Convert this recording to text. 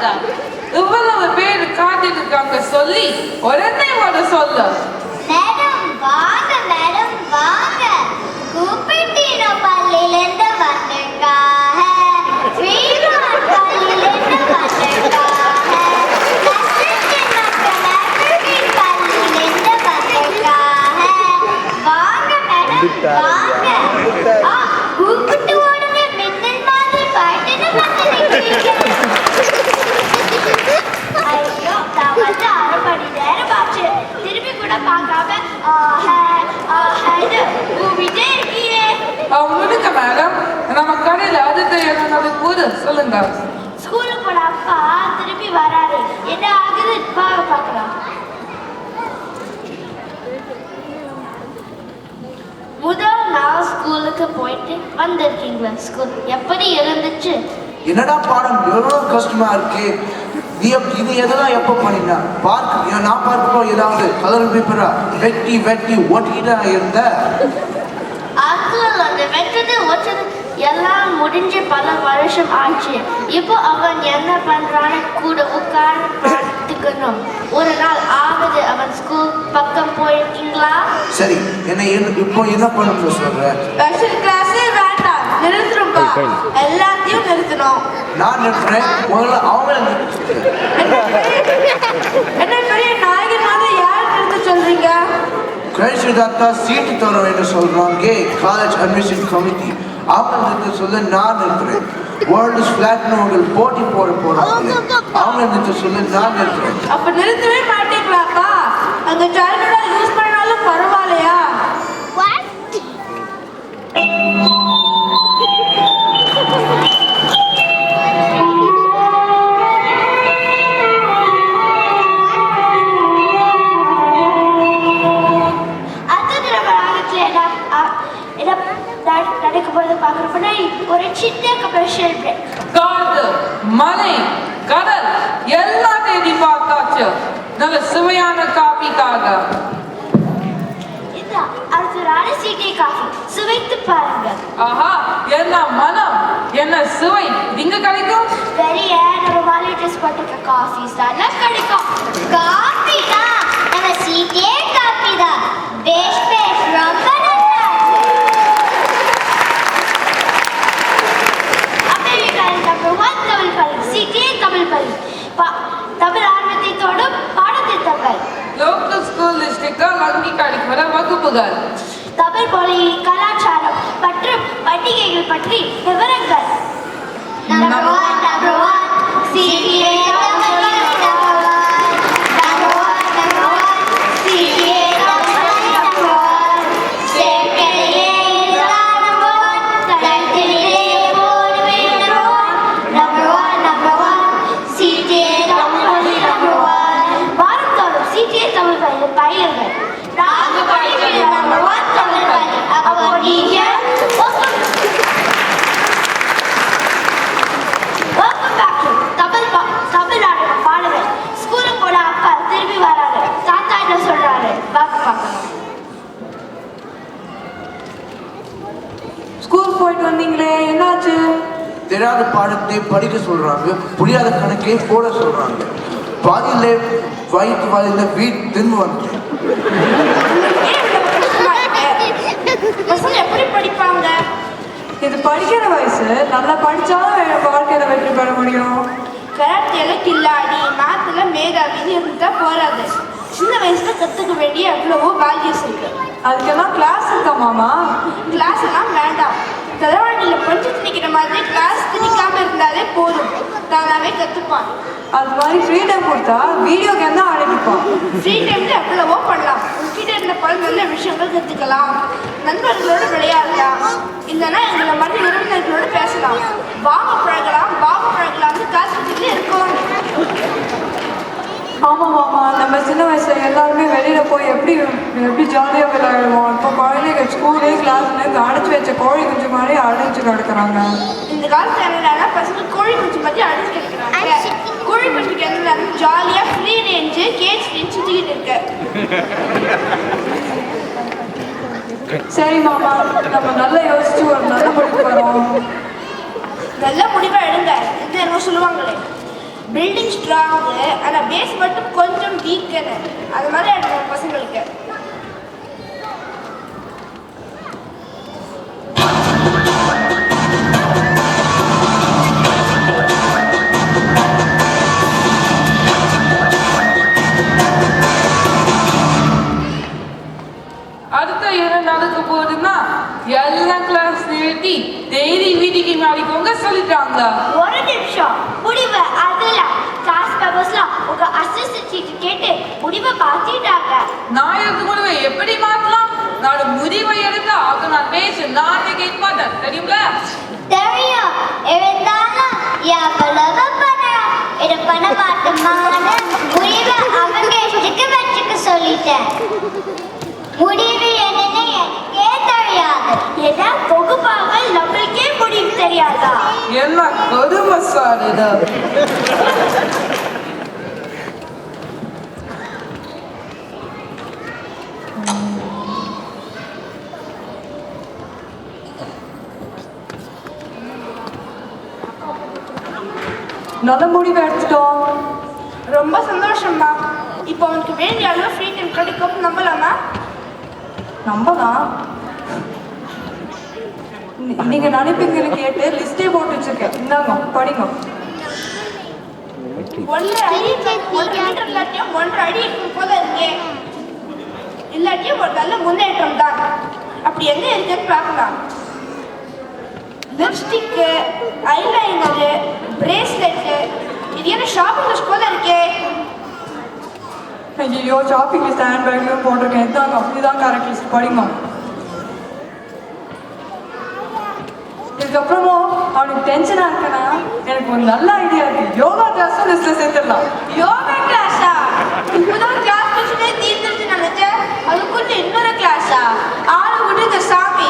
வாங்க. இவ்வளவு பேர் காத்துட்டு இருக்காங்க சொல்லி உடனே வர சொல்லு. மேடம் வாங்க, மேடம் வாங்க. கூப்பிட்டீனோ பள்ளியிலிருந்து வந்திருக்காக. வீரன் பள்ளியிலிருந்து வந்திருக்காக. லட்சத்தின் மக்கள் அருகில் பள்ளியிலிருந்து வந்திருக்காக. வாங்க மேடம் வாங்க. கூப்பிட்டு ஓடுங்க, மின்னல் மாதிரி பாட்டுன்னு வந்து நிற்கிறீங்க. ஐயோ, நான் வந்து அரை மணி நேரம் ஆச்சு. திரும்பி கூட பார்க்காம கூப்பிட்டே இருக்கியே. அவங்களுக்கு மேடம் நம்ம கடையில் அடுத்த என்ன போது சொல்லுங்க. ஸ்கூலுக்கு போன அப்பா திரும்பி வராரு. என்ன ஆகுது பார்க்கலாம். முதல் நாள் ஸ்கூலுக்கு போயிட்டு வந்திருக்கீங்களா? ஸ்கூல் எப்படி இருந்துச்சு? என்னடா பாடம் எவ்வளோ கஷ்டமா இருக்கு. நீ இது எதெல்லாம் எப்போ பண்ணினா பார்க்க நான் பார்க்கப்போ ஏதாவது கலர் பேப்பரா வெட்டி வெட்டி ஒட்டிக்கிட்டா இருந்த அங்கிள் அந்த வெட்டது ஒட்டது எல்லாம் முடிஞ்சு பல வருஷம் ஆச்சு. இப்போ அவன் என்ன பண்றான்னு கூட உட்கார்ந்து பார்த்துக்கணும். ஒரு நாள் ஆகுது அவன் ஸ்கூல் பக்கம் போயிருக்கீங்களா? சரி, இப்போ என்ன பண்ணணும்னு சொல்ற? ஸ்பெஷல் கிளாஸே வேண்டாம், நிறுத்துருப்பா. எல்லாத்தையும் நிறுத்தணும். நான் நிறுத்துறேன், முதல்ல அவங்கள என்ன பெரிய நாயகன் மாதிரி யார் நிறுத்த சொல்றீங்க? கிரைஸ்டாத்தா சீட்டு தர வேண்டும் சொல்றாங்க. காலேஜ் அட்மிஷன் கமிட்டி அவங்க நிறுத்த சொல்ல நான் நிறுத்துறேன். வேர்ல்டு ஃபிளாட்னு உங்களுக்கு போட்டி போறாங்க. அவங்க நிறுத்த சொல்ல நான் நிறுத்துறேன். அப்ப நிறுத்தவே மாட்டீங்களாப்பா? அந்த சைல்டோட யூஸ் பண்ணாலும் பரவாயில்லையா? ஒரு சின்ன கமர்ஷியல் பிரேக். காது, மலை, கடல் எல்லாம் தேடி பார்த்தாச்சு நல்ல சுவையான காபிக்காக. இந்த அர்த்தரான சிட்டி காஃபி சுவைத்து பாருங்க. ஆஹா, என்ன மனம், என்ன சுவை இங்க கிடைக்கும். வெளிய நம்ம வாலிட்டஸ் போட்டுக்க காஃபிஸ் தான் கிடைக்கும். காஃபி தான் நம்ம சிட்டியே காஃபி தான். பேஷ் பேஷ் ரொம்ப தமிழ் ஆர்வத்தை தோடும் பாடத்திட்டங்கள். லோக்கல் ஸ்கூல் டிஸ்ட்ரிக்டால் அங்கீகரிக்கப்பட்ட வகுப்புகள். தமிழ் மொழி, கலாச்சாரம் மற்றும் பண்டிகைகள் பற்றி விவரங்கள். ஸ்கூல் போயிட்டு வந்தீங்களே, என்னாச்சு? தெரியாத பாடத்தை படிக்க சொல்றாங்க, புரியாத கணக்கே போட சொல்றாங்க. பாதியில வயிற்று வாயில வீட்டு திரும்ப வந்து எப்படி படிப்பாங்க? இது படிக்கிற வயசு. நல்லா படிச்சாலும் வாழ்க்கையில வெற்றி பெற முடியும். கராத்தேல கில்லாடி, மேத்ல மேதாவின்னு இருந்தா போறாது. சின்ன வயசுல கத்துக்க வேண்டிய எவ்வளவோ வேல்யூஸ் இருக்கு. அதுக்கெல்லாம் கிளாஸ் இருக்கா மாமா? கிளாஸ் எல்லாம் வேண்டாம். தலைவாணியில பஞ்சு திணிக்கிற மாதிரி கிளாஸ் திணிக்காம இருந்தாலே போதும், தானாவே கத்துப்பான். அது மாதிரி ஃப்ரீடம் கொடுத்தா வீடியோ கேம் தான் ஆடிட்டுப்பான். ஃப்ரீ டைம்ல எவ்வளவோ பண்ணலாம். உங்ககிட்ட இருந்த பல நல்ல விஷயங்கள் கத்துக்கலாம். நண்பர்களோட விளையாடலாம், இல்லைன்னா எங்களை மாதிரி உறவினர்களோட பேசலாம். வாங்க பழகலாம்னு காத்துக்கிட்டே இருக்கோம். ஆமா மாமா, நம்ம சின்ன வயசுல எல்லாருமே வெளியில போய் எப்படி ஜாலியாக விளையாடுவோம். இப்போ குழந்தைகள் ஸ்கூலே கிளாஸ்ல அடைச்சி வச்ச கோழி குஞ்சு மாதிரி அடைச்சு கிடக்குறாங்க. இந்த காலத்துல என்னன்னா பசங்க கோழி குஞ்சு மாதிரி அடைச்சு கிடக்குறாங்க. கோழி குஞ்சுக்கு என்ன ஜாலியா ஃப்ரீ ரேஞ்சு கேஜ் சுத்திக்கிட்டு இருக்கு. சரி மாமா, நம்ம நல்லா யோசிச்சு ஒரு நல்ல முடிவு வரோம். நல்ல முடிவை எடுங்க. என்ன சொல்லுவாங்களே, பில்டிங் ஸ்ட்ராங்கு ஆனால் பேஸ் மட்டும் கொஞ்சம் வீக்குன்னு அது மாதிரி ஆகிடும் பசங்களுக்கு. அடுத்த என்ன நடக்க போகுதுன்னா எல்லா கிளாஸ் நிறுத்தி டெய்லி வீட்டுக்கு மாறிக்கோங்க சொல்லிட்டாங்க. ஒரு நிமிஷம் முடிவு அதுல கிளாஸ் மெம்பர்ஸ்லாம் உங்க அசிஸ்டன்ட் டீச்சர் கேட்டு முடிவை மாத்திட்டாங்க. நான் எடுத்து முடிவை எப்படி மாற்றலாம்? நான் முடிவை எடுத்தா அது நான் பேச நான் கேட்க மாட்டேன் தெரியுங்களா? தெரியும், இருந்தாலும் எவ்வளவு பணம் இது பண்ண மாட்டோமான முடிவை அவங்க இஷ்டத்துக்கு வச்சுக்க சொல்லிட்டேன். முடிவு என்னன்னு எனக்கே தெரியாது. ஏன்னா தொகுப்பாக நம்மளுக்கே முடிவு தெரியாதா? என்ன கொடுமை சார் இது. நல்ல முடிவு எடுத்துட்டோம். ரொம்ப சந்தோஷம்மா. இப்போ உனக்கு வேண்டிய அளவு ஃப்ரீ டைம் கிடைக்கும் நம்பலாமா? நம்பலாம். நீங்க நினைப்பீங்கன்னு கேட்டு லிஸ்டே போட்டு வச்சிருக்கேன். இந்தாங்க படிங்க. 1 அடி 1 மீட்டர் இல்லாட்டியும் 1 அடி இருக்கும் போல இருக்கே. இல்லாட்டியும் ஒரு நல்ல முன்னேற்றம் தான். அப்படி எங்க இருக்குன்னு பார்க்கலாம். லிப்ஸ்டிக்கு, ஐலைனரு, பிரேஸ்லெட்டு, இது என்ன ஷாப்பிங் லிஸ்ட் போல இருக்கே. ஐயோ ஷாப்பிங் லிஸ்ட் ஹேண்ட் பேக்லையும் போட்டிருக்கேன். இதாங்க இதுதான் கரெக்ட் லிஸ்ட் படிங்க. இதுக்கப்புறமும் அவனுக்கு டென்ஷனாக இருக்குன்னா எனக்கு ஒரு நல்ல ஐடியா இருக்கு. யோகா கிளாஸும் லிஸ்ட்டில் சேர்த்துடலாம். யோகா கிளாஸா? இப்போதான் கிளாஸ் மிஷினே தீர்ந்துருச்சு நினைச்சேன். அதுக்குள்ள இன்னொரு கிளாஸா? ஆளு விடுங்க சாமி.